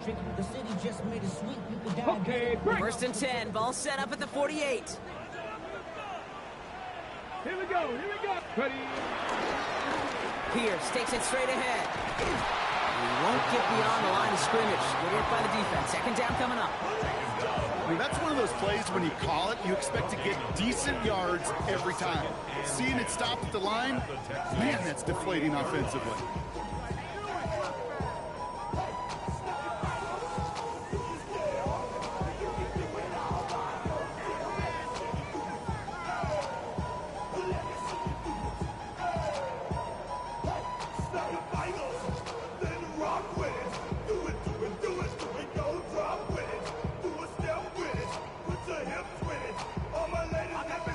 tricky. The city just made a sweep. You could die. Okay, First and 10. Ball set up at the 48. Here we go. Ready. Pierce takes it straight ahead. He won't get beyond the line of scrimmage. Good work by the defense. Second down coming up. I mean, that's one of those plays when you call it, you expect to get decent yards every time. Seeing it stop at the line, man, that's deflating offensively.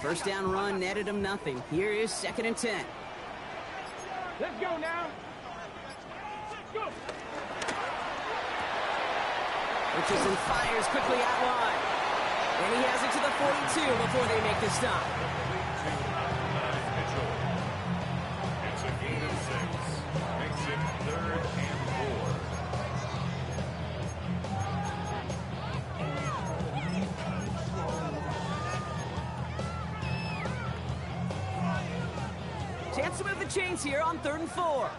First down run netted him nothing. Here is second and 10. Let's go now. Go. Richardson fires quickly out wide. And he has it to the 42 before they make the stop. It's a gain of 6. Makes it 3rd and 4. Chance to move the chains here on 3rd and 4.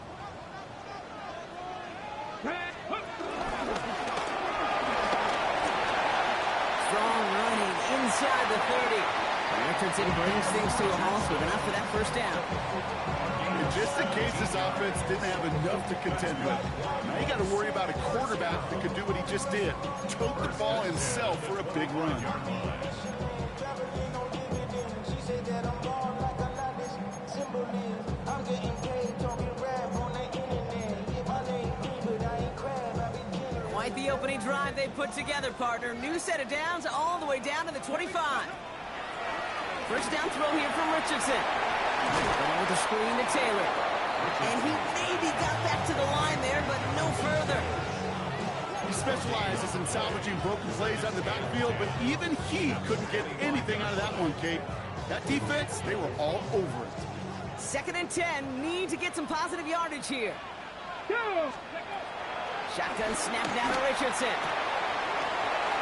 Strong running inside the 30. And Richardson brings things to a halt with enough for that first down. And just in case this offense didn't have enough to contend with, now you got to worry about a quarterback that could do what he just did. Tote the ball himself for a big run. Quite the opening drive they put together, partner. New set of downs all the way down to the 25. First down throw here from Richardson. Going with the screen to Taylor. And he maybe got back to the line there, but no further. He specializes in salvaging broken plays on the backfield, but even he couldn't get anything out of that one, Kate. That defense, they were all over it. Second and 10. Need to get some positive yardage here. Go. Shotgun snap down to Richardson.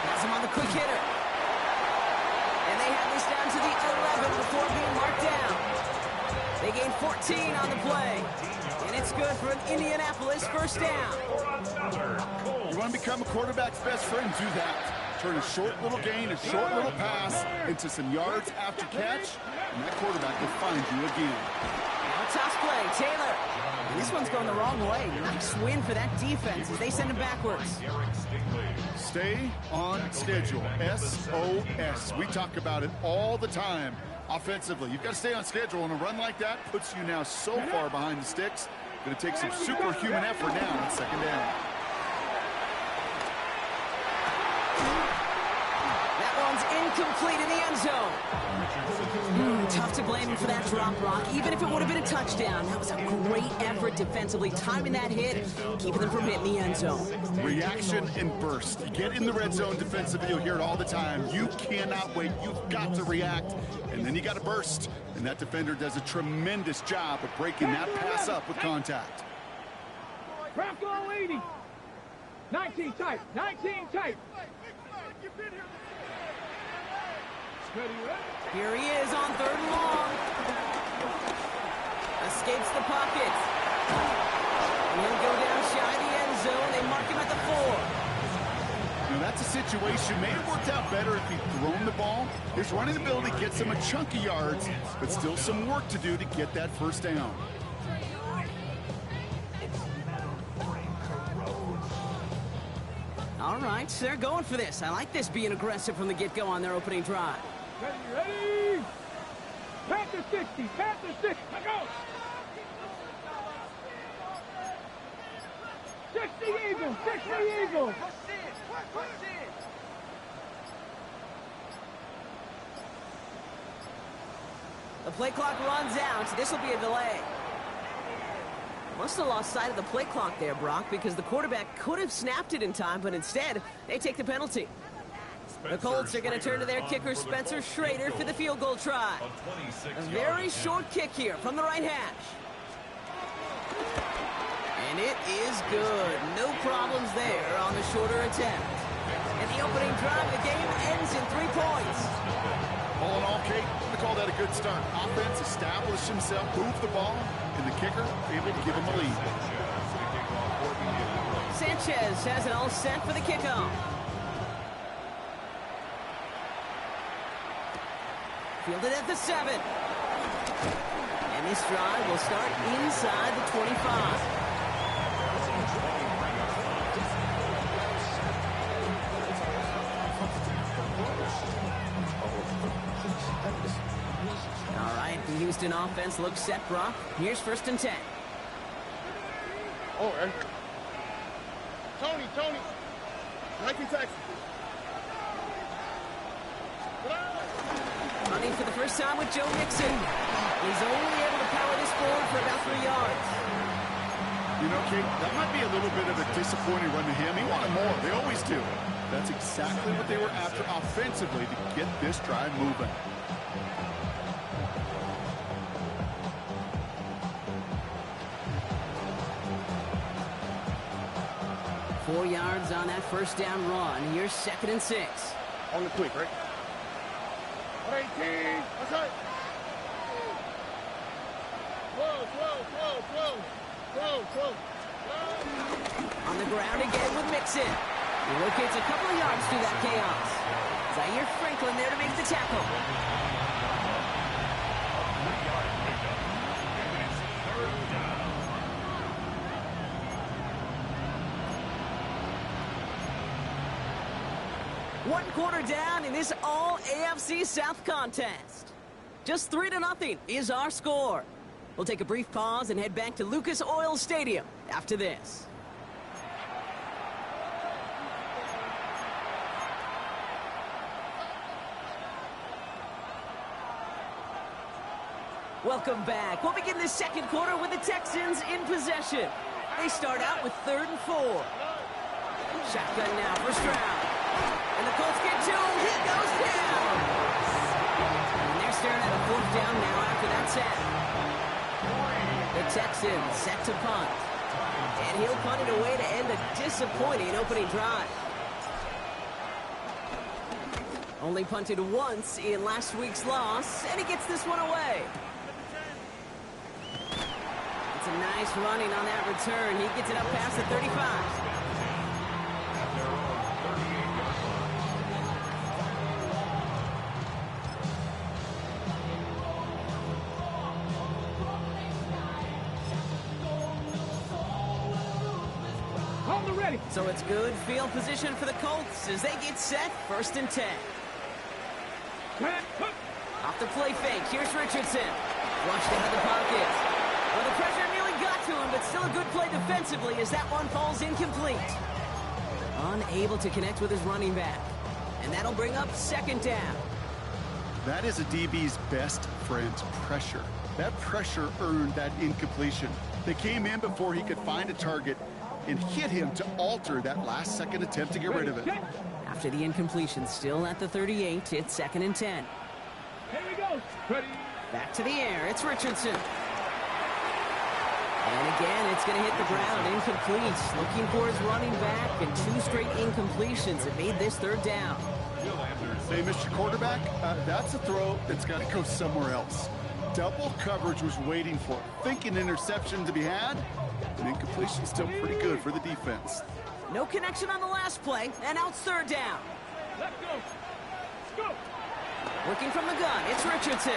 Has him on the quick hitter. And they have this down to the 11 before being marked down. They gain 14 on the play. And it's good for an Indianapolis first down. You want to become a quarterback's best friend, do that. Turn a short little gain, a short little pass into some yards after catch, and that quarterback will find you again. Now toss play, Taylor. This one's going the wrong way. Nice win for that defense as they send him backwards. Stay on schedule. SOS. We talk about it all the time. Offensively, you've got to stay on schedule, and a run like that puts you now so far behind the sticks. Going to take some superhuman effort now on second down. That one's incomplete in the end zone. Tough to blame him for that drop, Brock. Even if it would have been a touchdown, that was a great effort defensively, timing that hit, keeping them from hitting the end zone. Reaction and burst. You get in the red zone defensively, you'll hear it all the time. You cannot wait. You've got to react, and then you got to burst. And that defender does a tremendous job of breaking that pass up with contact. Bronco 80. 19 tight. 19 tight. Here he is on 3rd and long. Escapes the pocket. He'll go down shy of the end zone. They mark him at the 4. Now that's a situation, may have worked out better if he'd thrown the ball. His running ability gets him a chunk of yards, but still some work to do to get that first down. All right, they're going for this. I like this being aggressive from the get-go on their opening drive. Ready? Panther 60. Panther 60. Let go. 60 Eagles. 60 Eagles. The play clock runs out. This will be a delay. Must have lost sight of the play clock there, Brock, because the quarterback could have snapped it in time, but instead, they take the penalty. The Colts are going to turn to their kicker, Spencer Schrader, for the field goal try. A very short kick here from the right hash. And it is good. No problems there on the shorter attempt. And the opening drive of the game ends in 3 points. All in all, Kate, I'm going to call that a good start. Offense established himself, moved the ball, and the kicker able to give him a lead. Sanchez has it all set for the kickoff. Fielded at the 7. And this drive will start inside the 25. All right, the Houston offense looks set, Brock. Here's 1st and 10. Oh, and Tony. Nike Texans. Running for the first time with Joe Mixon. He's only able to power this forward for about 3 yards. You know, Kate, that might be a little bit of a disappointing run to him. He wanted more. They always do. That's exactly what they were after offensively to get this drive moving. Four yards on that first down run. Here's 2nd and 6. On the quick, right? 18. That's right. Whoa. On the ground again with Mixon. He locates a couple of yards through that chaos. Zaire Franklin there to make the tackle. One quarter down in this all AFC South contest. Just 3-0 is our score. We'll take a brief pause and head back to Lucas Oil Stadium after this. Welcome back. We'll begin the second quarter with the Texans in possession. They start out with 3rd and 4. Shotgun now, first round. And the Colts get to him. He goes down. And they're staring at a 4th down now after that sack. The Texans set to punt. And he'll punt it away to end a disappointing opening drive. Only punted once in last week's loss, and he gets this one away. It's a nice running on that return. He gets it up past the 35. So it's good field position for the Colts as they get set, 1st and 10. Off the play fake, here's Richardson. Flushed out of the pocket. Well, the pressure nearly got to him, but still a good play defensively as that one falls incomplete. Unable to connect with his running back. And that'll bring up 2nd down. That is a DB's best friend, pressure. That pressure earned that incompletion. They came in before he could find a target and hit him to alter that last-second attempt to get rid of it. After the incompletion, still at the 38, it's 2nd and 10. Here we go. Ready. Back to the air, it's Richardson. And again, it's going to hit the ground, incomplete. Looking for his running back, and 2 straight incompletions have made this 3rd down. Hey, Mr. Quarterback, that's a throw that's got to go somewhere else. Double coverage was waiting for it. Thinking interception to be had. An incompletion still pretty good for the defense. No connection on the last play, and now it's 3rd down. Let's go. Let's go. Working from the gun, it's Richardson.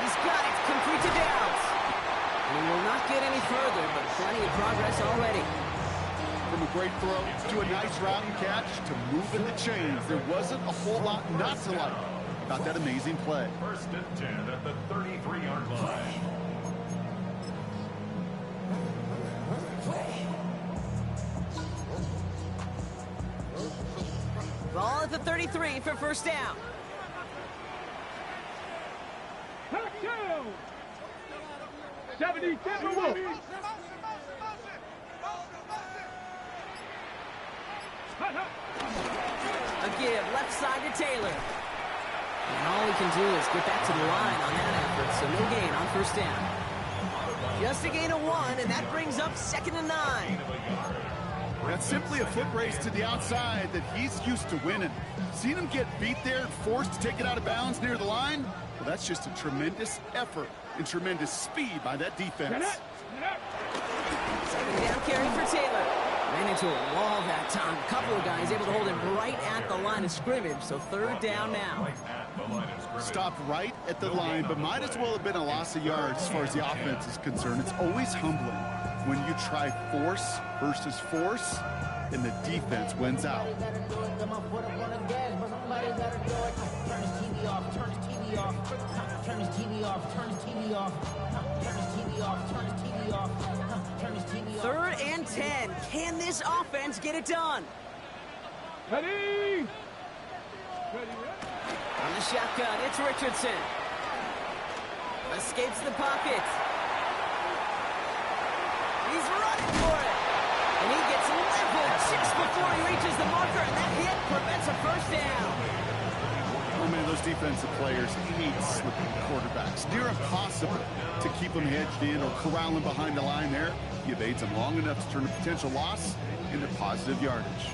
He's got it, complete to Downs. And he will not get any further, but plenty of progress already. From a great throw to a nice route and catch to moving the chains. There wasn't a whole lot not to like about that amazing play. 1st and 10 at the 33-yard line. Ball at the 33 for 1st down. Touchdown. 77 Wolves. A give, left side to Taylor. And all he can do is get back to the line on that effort, so no gain on 1st down. Just a gain of 1, and that brings up 2nd and 9. That's simply a foot race to the outside that he's used to winning. Seen him get beat there and forced to take it out of bounds near the line? Well, that's just a tremendous effort and tremendous speed by that defense. 2nd down carry for Taylor. Ran into a wall that time. A couple of guys able to hold him right at the line of scrimmage, so 3rd down now. Stopped right at the line, but might as well have been a loss of yards as far as the offense is concerned. It's always humbling when you try force versus force, and the defense wins out. Third and 10. Can this offense get it done? Ready? On the shotgun, it's Richardson. Escapes the pocket. He's running for it. And he gets leveled just before he reaches the marker, and that hit prevents a 1st down. Oh, man, those defensive players hate slipping quarterbacks. Near impossible to keep them hedged in or corral them behind the line there. He evades them long enough to turn a potential loss into positive yardage.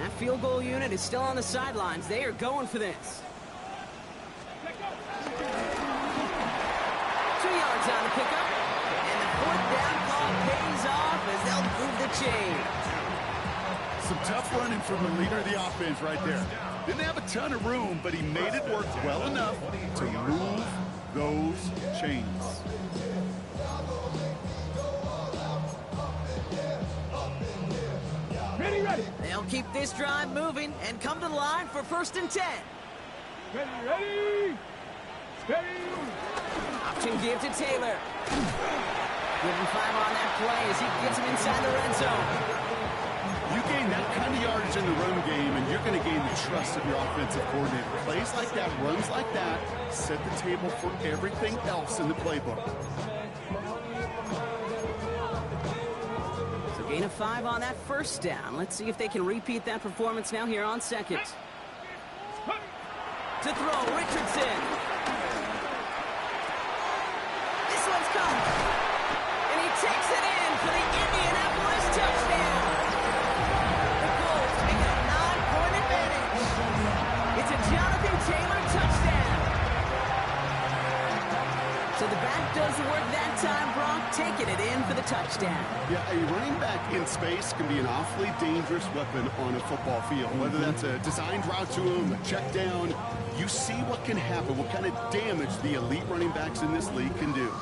That field goal unit is still on the sidelines. They are going for this. 2 yards on the pickup. And the 4th down call pays off as they'll move the chain. Some tough running from the leader of the offense right there. Didn't have a ton of room, but he made it work well enough to move those chains. Ready. They'll keep this drive moving and come to the line for 1st and 10. Ready. Option give to Taylor. Give him 5 on that play as he gets him inside the red zone. You gain that kind of yardage in the run game, and you're going to gain the trust of your offensive coordinator. Plays like that, runs like that, set the table for everything else in the playbook. So gain of 5 on that 1st down. Let's see if they can repeat that performance now here on 2nd. To throw, Richardson. This one's coming. And he takes it in for the Indianapolis touchdown. The Colts make it a 9-point advantage. It's a Jonathan Taylor touchdown. So the back does the work that time, Brock, taking it in for the touchdown. Yeah, a running back in space can be an awfully dangerous weapon on a football field. Whether that's a designed route to him, a check down, you see what can happen, what kind of damage the elite running backs in this league can do.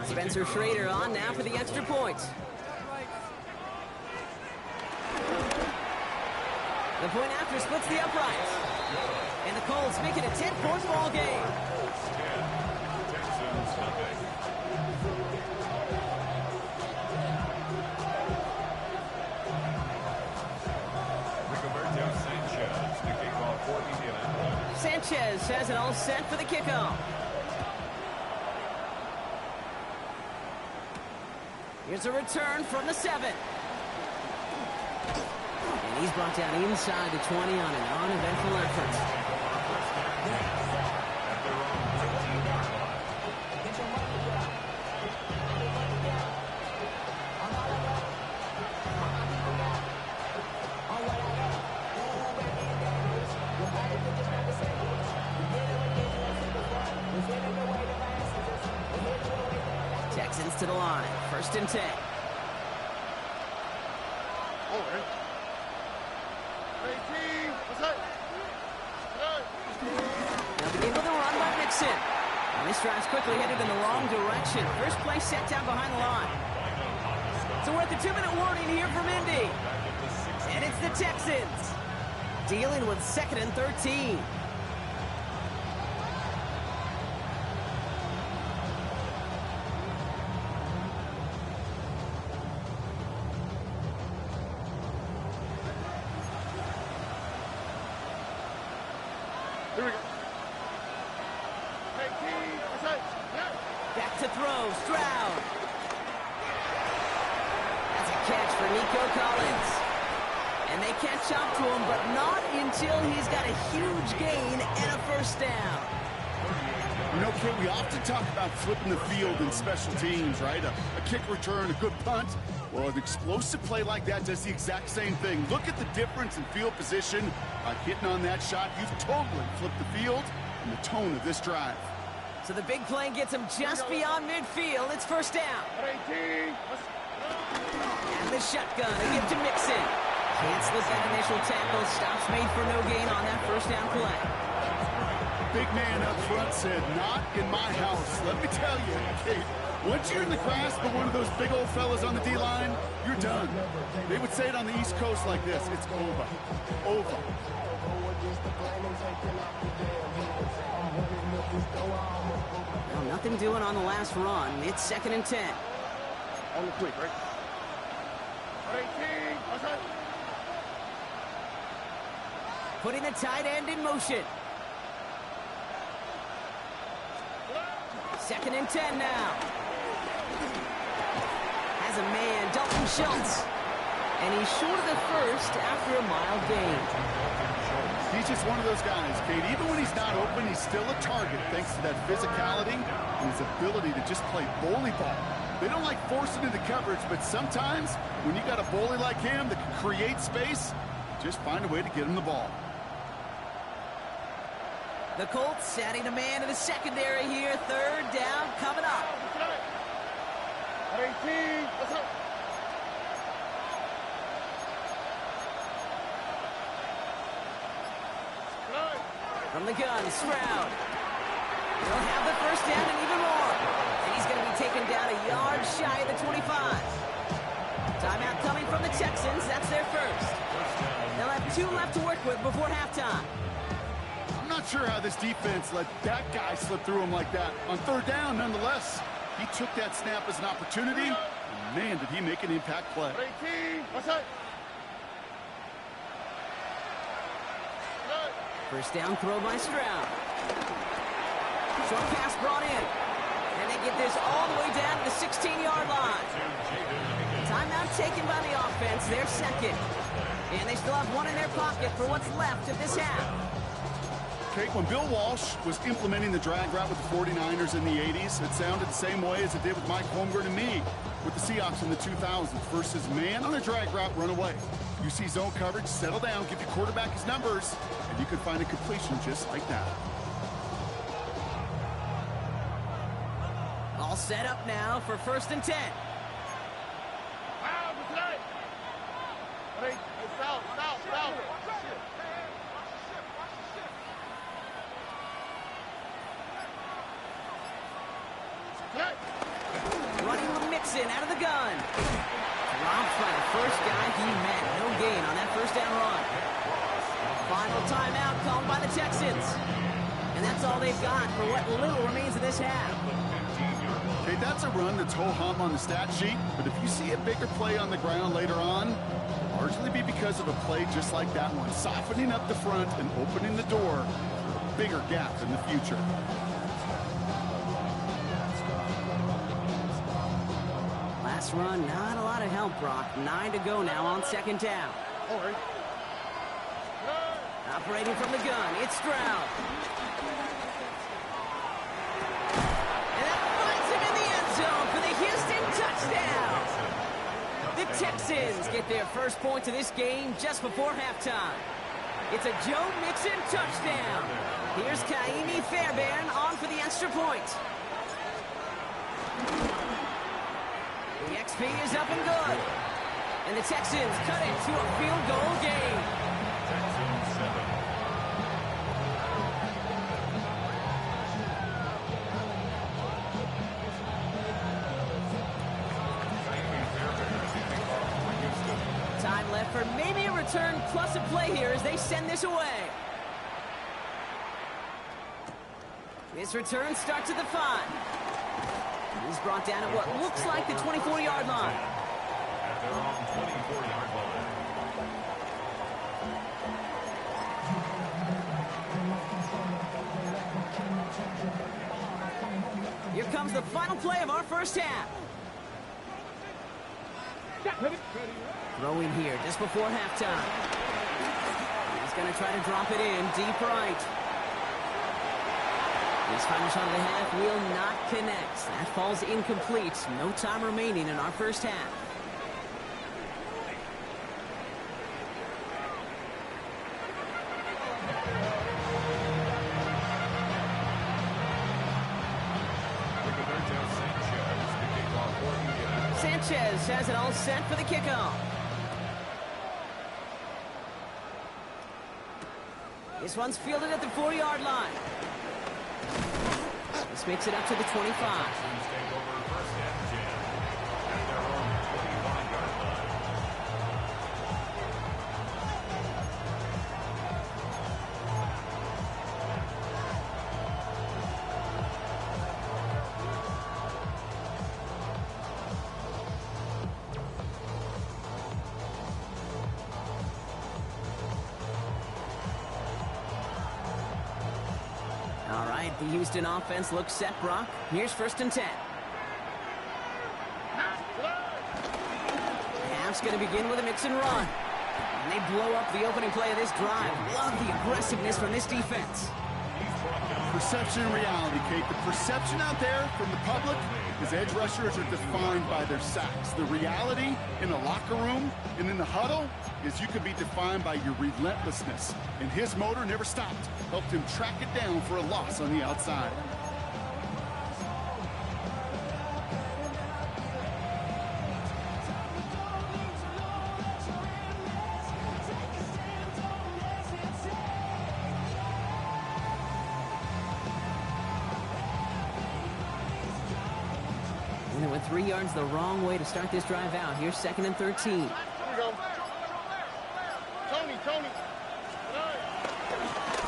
Spencer Schrader on now for the extra point. The point after splits the uprights. And the Colts make it a 10-point ball game. Texans nothing. Rigoberto Sanchez to kick off for Indianapolis. Sanchez has it all set for the kickoff. Here's a return from the 7. And he's brought down inside the 20 on an uneventful effort. Texans to the line. 1st and 10. They'll begin with a run by Mixon. And this drive's quickly headed in the wrong direction. First play set down behind the line. So we're at the 2-minute warning here from Indy. And it's the Texans dealing with 2nd and 13. Back to throw, Stroud. That's a catch for Nico Collins. And they catch up to him, but not until he's got a huge gain and a first down. You know, Kid, we often talk about flipping the field in special teams, right? A kick return, a good punt. Well, an explosive play like that does the exact same thing. Look at the difference in field position. By hitting on that shot, you've totally flipped the field and the tone of this drive. So the big play gets him just beyond midfield. It's first down. And the shotgun, a give to Mixon. Can't slip that initial tackle. Stops made for no gain on that first down play. Big man up front said, not in my house. Let me tell you, Kate, once you're in the grasp of one of those big old fellas on the D-line, you're done. They would say it on the East Coast like this, it's over. Over. Well, nothing doing on the last run. It's 2nd and 10. On the quick, right? Putting the tight end in motion. 2nd and 10 now. Has a man, Dalton Schultz. And he's short of the first after a mild gain. He's just one of those guys, Kate. Even when he's not open, he's still a target thanks to that physicality and his ability to just play bully ball. They don't like forcing into coverage, but sometimes when you got a bully like him that can create space, just find a way to get him the ball. The Colts setting a man in the secondary here. 3rd down coming up. From the gun, Stroud. He'll have the first down and even more. And he's going to be taken down a yard shy of the 25. Timeout coming from the Texans. That's their first. They'll have 2 left to work with before halftime. I'm not sure how this defense let that guy slip through him like that. On 3rd down, nonetheless, he took that snap as an opportunity. And man, did he make an impact play. First down throw by Stroud. Short pass brought in. And they get this all the way down to the 16-yard line. Timeout taken by the offense. They're second. And they still have 1 in their pocket for what's left of this half. Kate, when Bill Walsh was implementing the drag route with the 49ers in the 80s, it sounded the same way as it did with Mike Holmgren and me with the Seahawks in the 2000s versus man on a drag route, run away. You see zone coverage, settle down, give your quarterback his numbers, and you can find a completion just like that. All set up now for 1st and 10. Running with Mixon out of the gun. Dropped by the first guy he met. No gain on that first down run. Final timeout called by the Texans. And that's all they've got for what little remains of this half. Okay, that's a run that's ho-hum on the stat sheet, but if you see a bigger play on the ground later on, it'll largely be because of a play just like that one, softening up the front and opening the door for a bigger gap in the future. Last run, not a lot of help, Brock. 9 to go now on 2nd down. All right. Operating from the gun, it's Stroud. And that finds him in the end zone for the Houston touchdown. The Texans get their first point of this game just before halftime. It's a Joe Mixon touchdown. Here's Kaimi Fairbairn on for the extra point. The XP is up and good. And the Texans cut it to a field goal game. Texans 7. Time left for maybe a return plus a play here as they send this away. This return starts at the 5. He's brought down at what looks like the 24-yard line. At their own 24-yard line. Here comes the final play of our first half. Throwing here just before halftime. He's going to try to drop it in deep right. His final shot of the half will not connect. That falls incomplete. No time remaining in our first half. Sanchez has it all set for the kickoff. This one's fielded at the 4-yard line. This makes it up to the 25. All right, the Houston offense looks set, Brock. Here's 1st and 10. Half's going to begin with a mix and run. And they blow up the opening play of this drive. Love the aggressiveness from this defense. Perception and reality, Kate. The perception out there from the public is edge rushers are defined by their sacks. The reality in the locker room and in the huddle is you could be defined by your relentlessness. And his motor never stopped. Helped him track it down for a loss on the outside. And it went 3 yards the wrong way to start this drive out. Here's 2nd and 13. Here we go. Tony.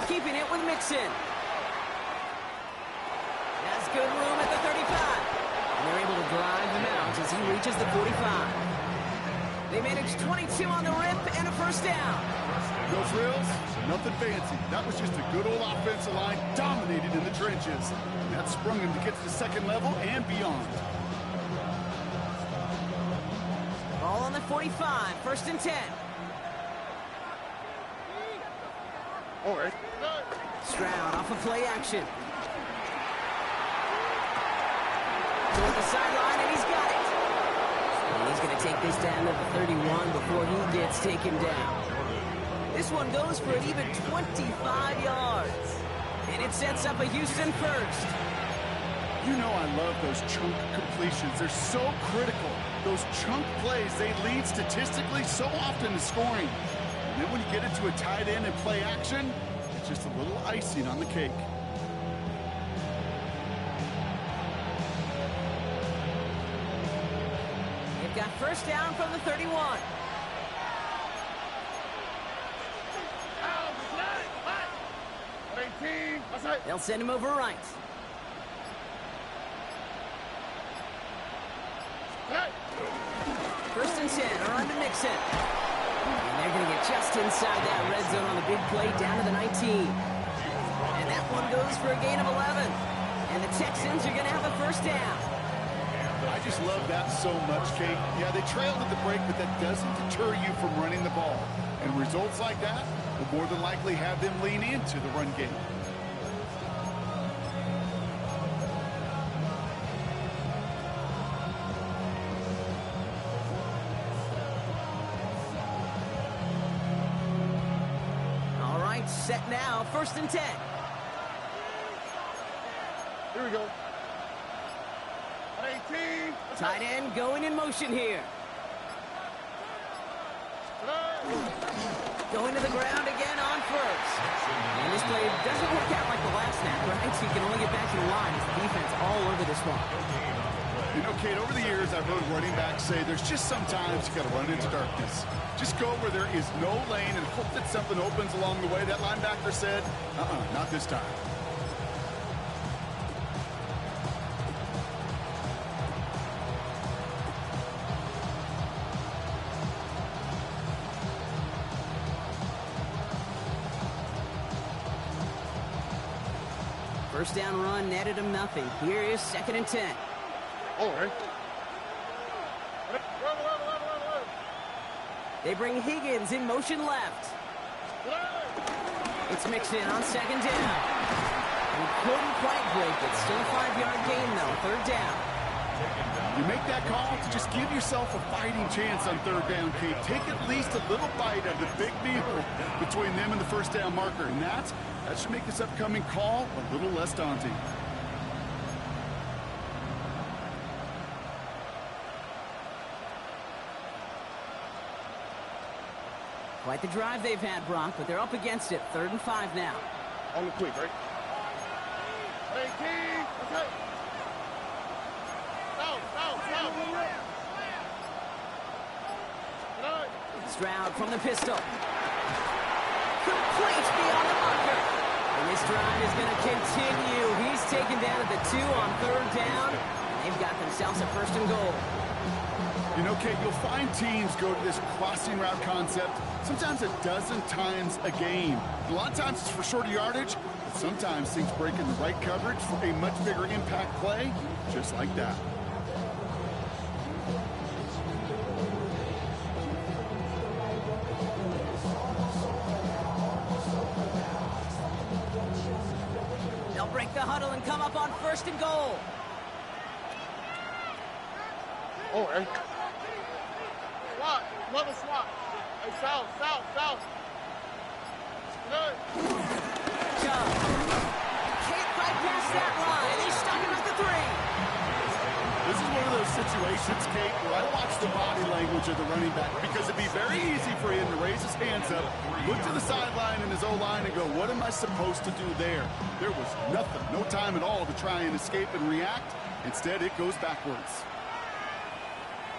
Keeping it with Mixon. That's good room at the 35. And they're able to drive him out as he reaches the 45. They managed 22 on the rip and a 1st down. No frills, nothing fancy. That was just a good old offensive line dominated in the trenches. That sprung him to get to the 2nd level and beyond. Ball on the 45, 1st and 10. All right. Stroud off of play action. Toward the sideline, and he's got it. And he's going to take this down to the 31 before he gets taken down. This one goes for an even 25 yards. And it sets up a Houston 1st. You know I love those chunk completions. They're so critical. Those chunk plays, they lead statistically so often to scoring. And then when you get into a tight end and play action, it's just a little icing on the cake. They've got 1st down from the 31. They'll send him over right. First and 10, around to Mixon. And they're going to get just inside that red zone on the big play down to the 19. And that one goes for a gain of 11. And the Texans are going to have a 1st down. I just love that so much, Kate. Yeah, they trailed at the break, but that doesn't deter you from running the ball. And results like that will more than likely have them lean into the run game. Set now, 1st and 10. Here we go. 18. Tight end going in motion here. Going to the ground again on 1st. And this play doesn't work out like the last snap, right? So you can only get back to the line as the defense all over this one. You know, Kate, over the years, I've heard running backs say there's just sometimes you got to run into darkness. Just go where there is no lane and hope that something opens along the way. That linebacker said, not this time. First down run netted him nothing. Here is 2nd and 10. All right. They bring Higgins in motion left. It's Mixon on second down. He couldn't quite break it. Still a 5-yard gain, though. Third down. You make that call to just give yourself a fighting chance on third down, Kate. Take at least a little bite of the big meal between them and the first down marker. And that should make this upcoming call a little less daunting. Quite the drive they've had, Brock, but they're up against it. 3rd and 5 now. On the quick, right? Hey, King! Okay. Stroud from the pistol. Complete beyond the marker. And this drive is going to continue. He's taken down at the 2 on 3rd down. And they've got themselves a 1st and goal. You know, Kate, you'll find teams go to this crossing route concept sometimes a dozen times a game. A lot of times it's for shorter yardage, but sometimes things break in the right coverage for a much bigger impact play, just like that. They'll break the huddle and come up on 1st and goal. Oh, hey. Swat. Another swat. Hey, south. Good. Chubb. Can't quite pass that line. They stuck him at the 3. This is one of those situations, Kate, where I watch the body language of the running back because it'd be very easy for him to raise his hands up, look to the sideline in his O-line and go, what am I supposed to do there? There was nothing, no time at all to try and escape and react. Instead, it goes backwards.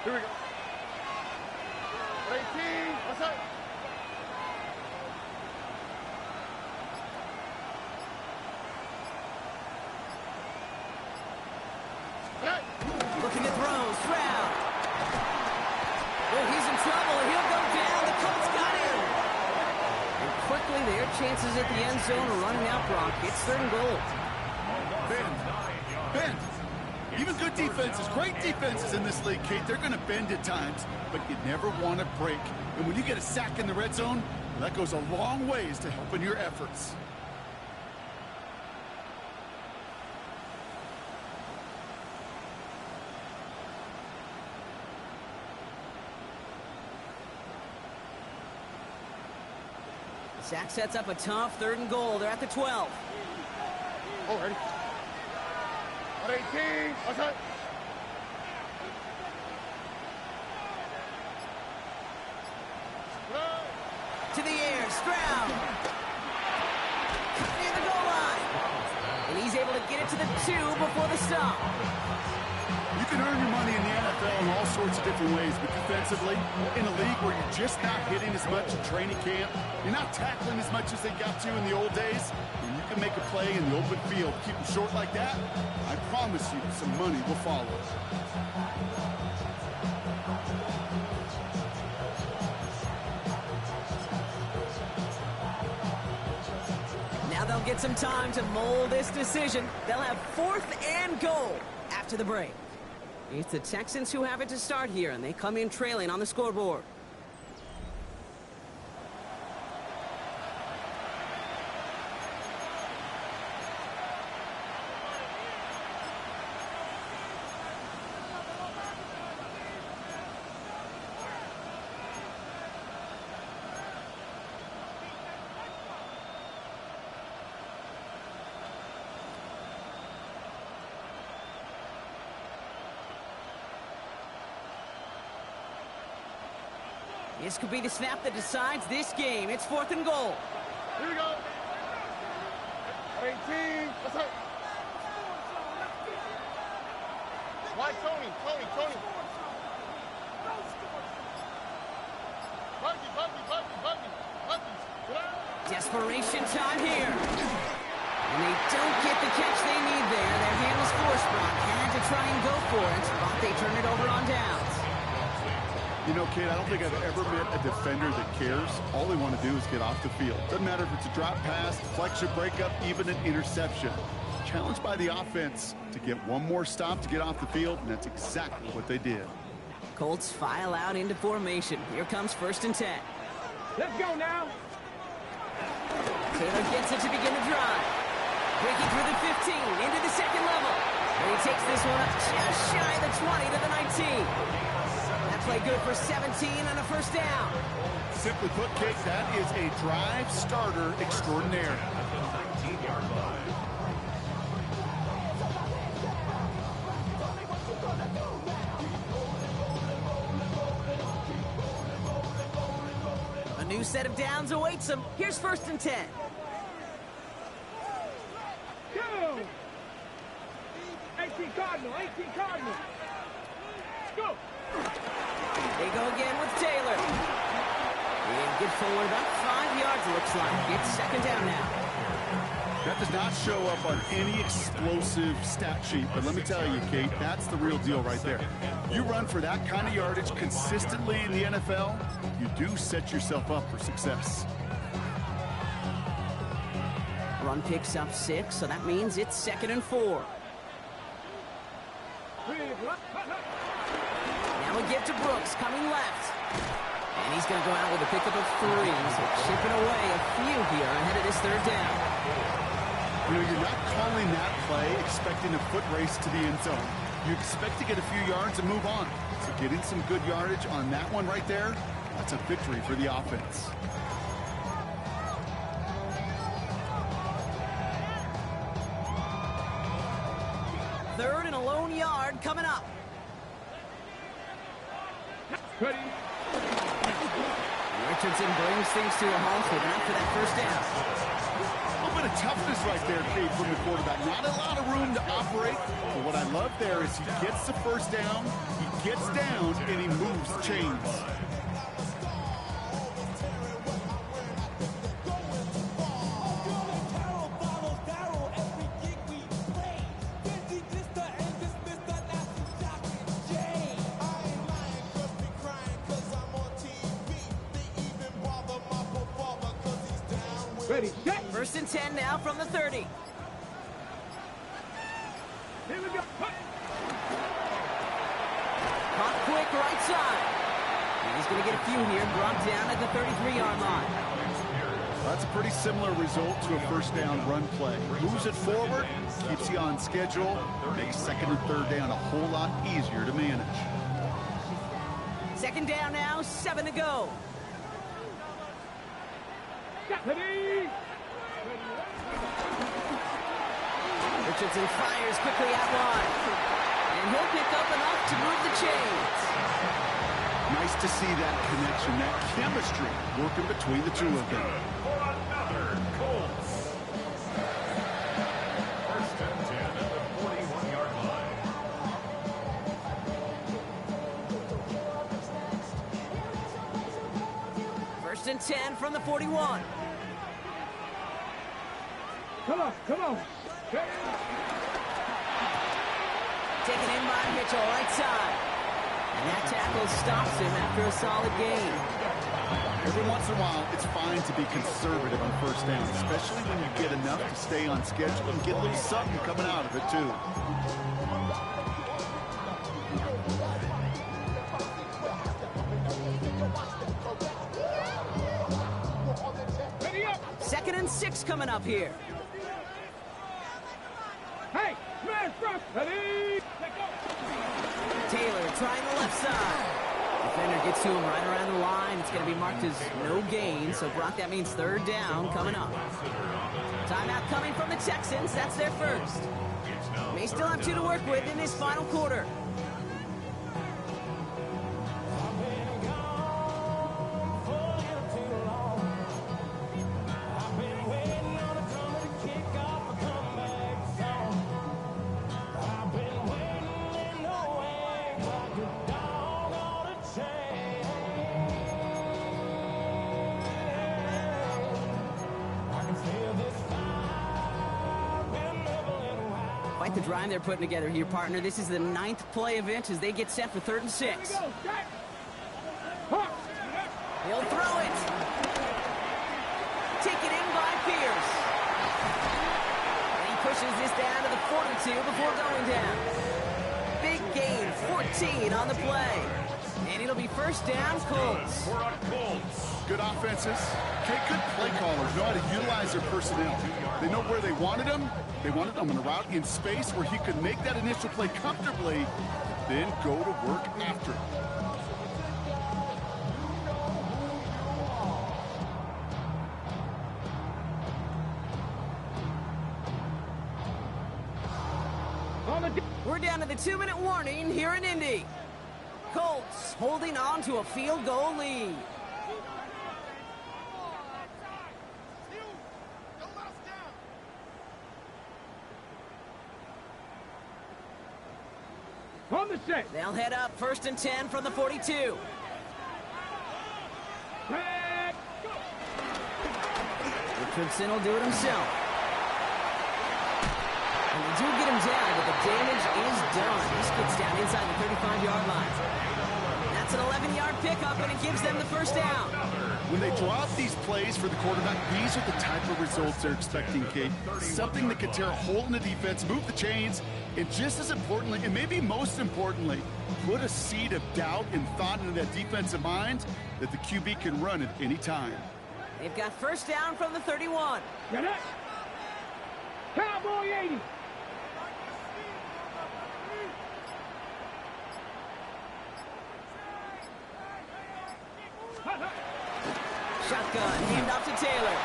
Here we go. 18. What's up? Hey. Looking to throw. Stroud. Oh, he's in trouble. He'll go down. The Colts got him. And quickly, their chances at the end zone are running out, Brock. It's 3rd and goal. Bend. Even good defenses, great defenses in this league, Kate, they're going to bend at times, but you never want to break. And when you get a sack in the red zone, well, that goes a long ways to helping your efforts. The sack sets up a tough 3rd and goal. They're at the 12. Oh, ready. 18. What's up? To the air, Stroud. Near the goal line. And he's able to get it to the 2 before the stop. You can earn your money in the NFL in all sorts of different ways, but defensively, in a league where you're just not hitting as much in training camp, you're not tackling as much as they got to in the old days, when you can make a play in the open field, keep them short like that, I promise you some money will follow. Now they'll get some time to mold this decision. They'll have 4th and goal after the break. It's the Texans who have it to start here, and they come in trailing on the scoreboard. This could be the snap that decides this game. It's 4th and goal. Here we go. 18. What's up? Why, Tony? Buggy. Desperation time here. And they don't get the catch they need there. Their hand was forced, Brock. Had to try and go for it, but they turn it over on downs. You know, Kate, I don't think I've ever met a defender that cares. All they want to do is get off the field. Doesn't matter if it's a drop pass, deflection, breakup, even an interception. Challenged by the offense to get one more stop to get off the field, and that's exactly what they did. Colts file out into formation. Here comes 1st and 10. Let's go now. Taylor gets it to begin the drive. Breaking through the 15, into the second level. And he takes this one up just shy of the 20 to the 19. That play good for 17 and a 1st down. Simply put, Kate, that is a drive starter extraordinaire. 19-yard line. A new set of downs awaits him. Here's 1st and 10. Go. 18 Cardinal, 18 Cardinal. Go. They go again with Taylor. And get forward about 5 yards, it looks like. It's 2nd down now. That does not show up on any explosive stat sheet, but let me tell you, Kate, that's the real deal right there. You run for that kind of yardage consistently in the NFL, you do set yourself up for success. Run picks up 6, so that means it's 2nd and 4. Now we get to Brooks, coming left. And he's going to go out with a pickup of 3, so chipping away a few here ahead of this 3rd down. You know, you're not calling that play expecting a foot race to the end zone. You expect to get a few yards and move on. So getting some good yardage on that one right there, that's a victory for the offense. Third and a lone yard coming up. Ready. Richardson brings things to a halt, moving up for that 1st down. A little bit of toughness right there, Kate, from the quarterback. Not a lot of room to operate, but what I love there is he gets the 1st down, he gets down, and he moves the chains. Ready, set. 1st and 10 now from the 30. Here we go. Caught quick right side. And he's going to get a few here, brought down at the 33-yard line. That's a pretty similar result to a 1st down run play. Moves it forward, keeps you on schedule, makes 2nd and 3rd down a whole lot easier to manage. 2nd down now, 7 to go. Ready. Richardson fires quickly out wide. And he'll pick up enough to move the chains. Nice to see that connection, that chemistry working between the two of them. For another Colts. 1st and 10 at the 41-yard line. First and 10 from the 41. Come on, come on. Ready. Taken in by Mitchell, right side. And that tackle stops him after a solid gain. Every once in a while, it's fine to be conservative on 1st down, especially when you get enough to stay on schedule and get a little something coming out of it, too. Ready up. 2nd and 6 coming up here. Hey, man first. Ready. Let go. Taylor trying the left side. Defender gets to him right around the line. It's going to be marked as no gain. So, Brock, that means 3rd down coming up. Timeout coming from the Texans. That's their 1st. May still have 2 to work with in this final quarter. Quite the drive they're putting together here, partner. This is the 9th play event as they get set for 3rd and 6. Here we go. Set. Huh. He'll throw it. Taken in by Pierce. And he pushes this down to the 42 before going down. Big gain, 14 on the play. And it'll be first down, Colts. For a Colts. Good offenses. Okay, good play callers know how to utilize their personnel. They know where they wanted him. They wanted him on a route in space where he could make that initial play comfortably, then go to work after it. We're down to the 2-minute warning here in Indy. Colts holding on to a field goal lead. On the set. They'll head up 1st and 10 from the 42. Red. Richardson will do it himself. And they do get him down, but the damage is done. He skids down inside the 35-yard line. That's an 11-yard pickup, and it gives them the first down. When they drop these plays for the quarterback, these are the type of results they're expecting, Kate. Something that could tear a hole in the defense, move the chains, and just as importantly, and maybe most importantly, put a seed of doubt and thought into that defensive mind that the QB can run at any time. They've got first down from the 31. Get it. Cowboy 80. Shotgun, hand off to Taylor.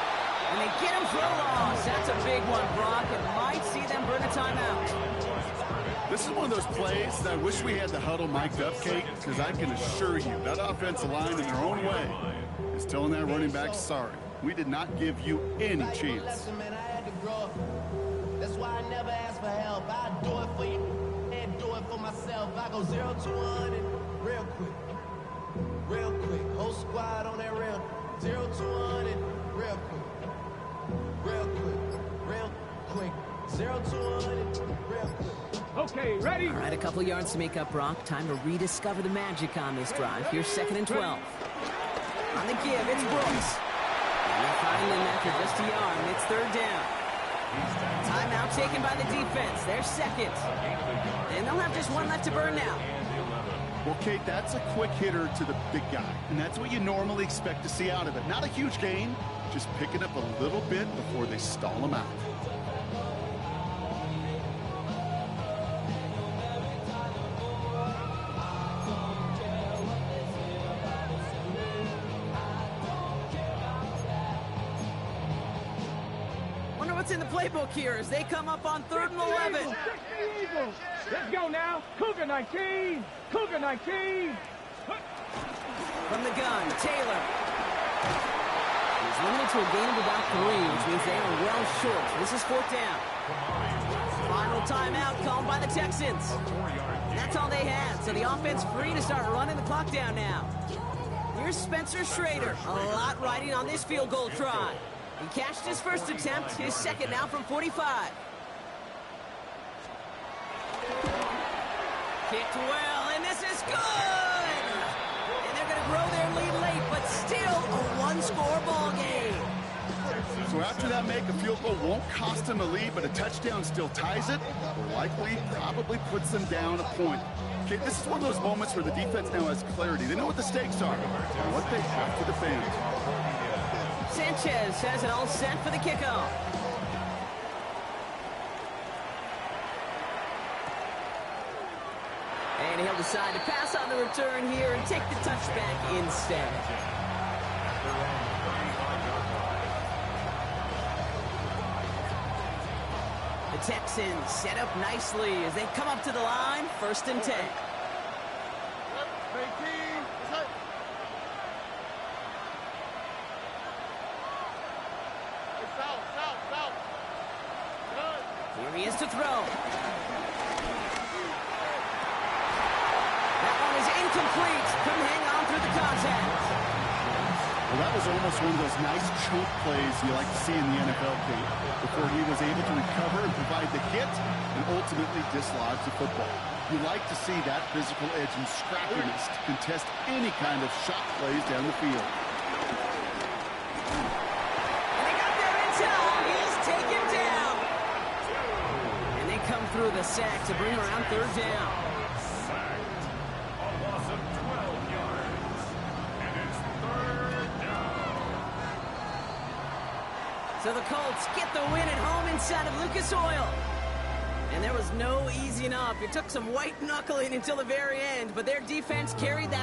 And they get him for a loss. That's a big one, Brock, and might see them burn a timeout. This is one of those plays that I wish we had the huddle mic'd up, Kate, because I can assure you that offensive line in their own way is telling that running back, sorry, we did not give you any chance. That's why I never ask for help. I do it for you and do it for myself. I go 0 to 100 real quick. Real quick. Whole squad on that rail. 0 to 100 real quick. Real quick. Real quick. 0 to 100 real quick. Okay, ready? All right, a couple yards to make up, Brock. Time to rediscover the magic on this drive. Here's 2nd and 12. On the give, it's Brooks. And they find him after just a yard, and it's 3rd down. Timeout taken by the defense. They're second. And they'll have just one left to burn now. Well, Kate, that's a quick hitter to the big guy, and that's what you normally expect to see out of it. Not a huge gain, just picking up a little bit before they stall him out. Wonder what's in the playbook here as they come up on 3rd and 11. Let's go now. Cougar 19. Cougar 19. From the gun, Taylor. He's limited to a gain of about 3, which means they are well short. This is 4th down. Final timeout called by the Texans. And that's all they had, so the offense free to start running the clock down now. Here's Spencer Schrader. A lot riding on this field goal try. He cashed his first attempt, his second now from 45. Kicked well, and this is good! And they're going to grow their lead late, but still a one-score ball game. So after that make, a field goal won't cost them a lead, but a touchdown still ties it, or likely probably puts them down a point. Okay, this is one of those moments where the defense now has clarity. They know what the stakes are and what they have to defend. Sanchez has it all set for the kickoff. And he'll decide to pass on the return here and take the touchback instead. The Texans set up nicely as they come up to the line, 1st and 10. Here he is to throw. That one is incomplete. Couldn't hang on through the contact. Well, that was almost one of those nice choke plays you like to see in the NFL, Kate, before he was able to recover and provide the hit and ultimately dislodge the football. You like to see that physical edge and scrappiness to contest any kind of shot plays down the field. And they got there in time. He's taken down. And they come through the sack to bring around 3rd down. A loss of 12 So the Colts get the win at home inside of Lucas Oil. And there was no easing up. It took some white knuckling until the very end, but their defense carried that